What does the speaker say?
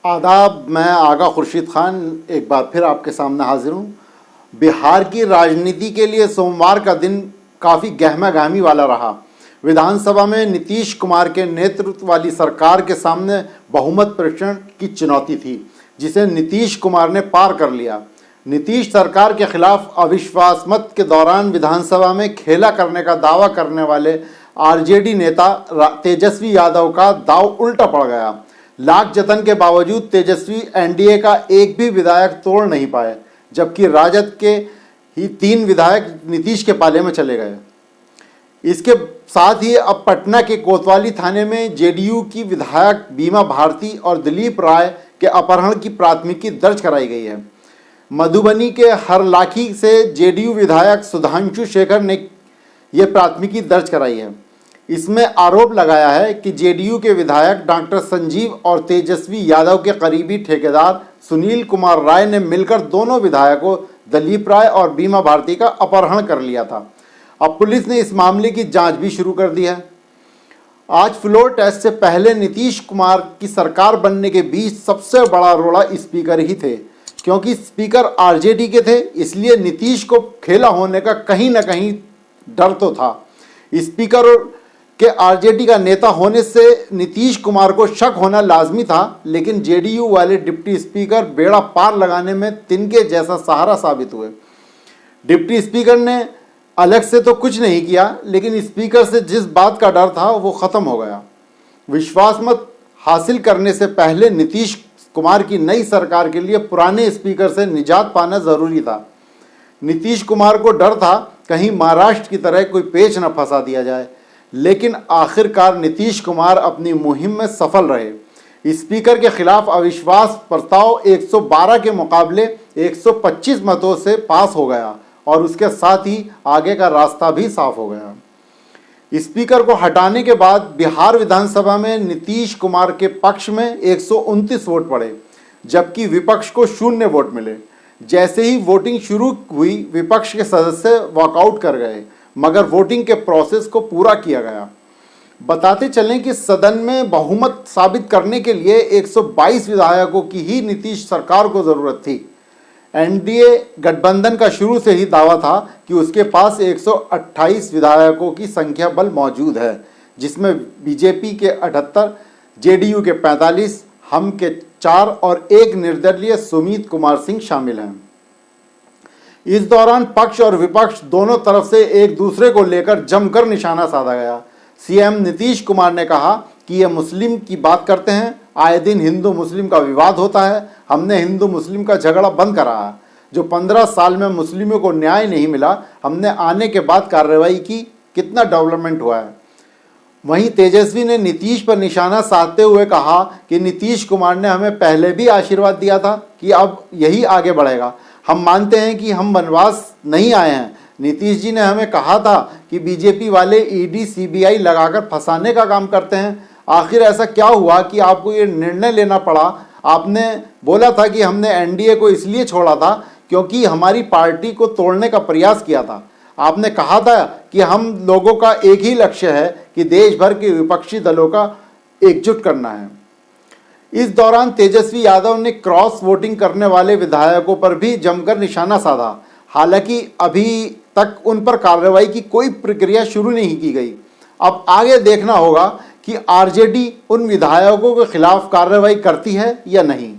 आदाब, मैं आगा खुर्शीद खान एक बार फिर आपके सामने हाजिर हूँ। बिहार की राजनीति के लिए सोमवार का दिन काफ़ी गहमा गहमी वाला रहा। विधानसभा में नीतीश कुमार के नेतृत्व वाली सरकार के सामने बहुमत परीक्षण की चुनौती थी, जिसे नीतीश कुमार ने पार कर लिया। नीतीश सरकार के खिलाफ अविश्वास मत के दौरान विधानसभा में खेला करने का दावा करने वाले आरजेडी नेता तेजस्वी यादव का दाव उल्टा पड़ गया। लाख जतन के बावजूद तेजस्वी एनडीए का एक भी विधायक तोड़ नहीं पाए, जबकि राजद के ही 3 विधायक नीतीश के पाले में चले गए। इसके साथ ही अब पटना के कोतवाली थाने में जेडीयू की विधायक बीमा भारती और दिलीप राय के अपहरण की प्राथमिकी दर्ज कराई गई है। मधुबनी के हरलाखी से जेडीयू विधायक सुधांशु शेखर ने यह प्राथमिकी दर्ज कराई है। इसमें आरोप लगाया है कि जेडीयू के विधायक डॉक्टर संजीव और तेजस्वी यादव के करीबी ठेकेदार सुनील कुमार राय ने मिलकर दोनों विधायकों दिलीप राय और बीमा भारती का अपहरण कर लिया था। अब पुलिस ने इस मामले की जांच भी शुरू कर दी है। आज फ्लोर टेस्ट से पहले नीतीश कुमार की सरकार बनने के बीच सबसे बड़ा रोड़ा स्पीकर ही थे, क्योंकि स्पीकर आरजेडी के थे, इसलिए नीतीश को खेला होने का कहीं ना कहीं डर तो था। स्पीकर के आरजेडी का नेता होने से नीतीश कुमार को शक होना लाजमी था, लेकिन जेडीयू वाले डिप्टी स्पीकर बेड़ा पार लगाने में तिनके जैसा सहारा साबित हुए। डिप्टी स्पीकर ने अलग से तो कुछ नहीं किया, लेकिन स्पीकर से जिस बात का डर था वो खत्म हो गया। विश्वास मत हासिल करने से पहले नीतीश कुमार की नई सरकार के लिए पुराने स्पीकर से निजात पाना जरूरी था। नीतीश कुमार को डर था कहीं महाराष्ट्र की तरह कोई पेच न फंसा दिया जाए, लेकिन आखिरकार नीतीश कुमार अपनी मुहिम में सफल रहे। स्पीकर के खिलाफ अविश्वास प्रस्ताव 112 के मुकाबले 125 मतों से पास हो गया और उसके साथ ही आगे का रास्ता भी साफ हो गया। स्पीकर को हटाने के बाद बिहार विधानसभा में नीतीश कुमार के पक्ष में 129 वोट पड़े, जबकि विपक्ष को 0 वोट मिले। जैसे ही वोटिंग शुरू हुई, विपक्ष के सदस्य वॉकआउट कर गए, मगर वोटिंग के प्रोसेस को पूरा किया गया। बताते चलें कि सदन में बहुमत साबित करने के लिए 122 विधायकों की ही नीतीश सरकार को ज़रूरत थी। एनडीए गठबंधन का शुरू से ही दावा था कि उसके पास 128 विधायकों की संख्या बल मौजूद है, जिसमें बीजेपी के 78, जेडीयू के 45, हम के 4 और एक निर्दलीय सुमित कुमार सिंह शामिल हैं। इस दौरान पक्ष और विपक्ष दोनों तरफ से एक दूसरे को लेकर जमकर निशाना साधा गया। सीएम नीतीश कुमार ने कहा कि ये मुस्लिम की बात करते हैं, आए दिन हिंदू मुस्लिम का विवाद होता है, हमने हिंदू मुस्लिम का झगड़ा बंद करा है। जो 15 साल में मुस्लिमों को न्याय नहीं मिला, हमने आने के बाद कार्रवाई की, कितना डेवलपमेंट हुआ है। वहीं तेजस्वी ने नीतीश पर निशाना साधते हुए कहा कि नीतीश कुमार ने हमें पहले भी आशीर्वाद दिया था कि अब यही आगे बढ़ेगा। हम मानते हैं कि हम वनवास नहीं आए हैं। नीतीश जी ने हमें कहा था कि बीजेपी वाले ईडी सीबीआई लगाकर फंसाने का काम करते हैं। आखिर ऐसा क्या हुआ कि आपको ये निर्णय लेना पड़ा? आपने बोला था कि हमने एनडीए को इसलिए छोड़ा था क्योंकि हमारी पार्टी को तोड़ने का प्रयास किया था। आपने कहा था कि हम लोगों का एक ही लक्ष्य है कि देश भर के विपक्षी दलों का एकजुट करना है। इस दौरान तेजस्वी यादव ने क्रॉस वोटिंग करने वाले विधायकों पर भी जमकर निशाना साधा। हालांकि अभी तक उन पर कार्रवाई की कोई प्रक्रिया शुरू नहीं की गई। अब आगे देखना होगा कि आरजेडी उन विधायकों के खिलाफ कार्रवाई करती है या नहीं।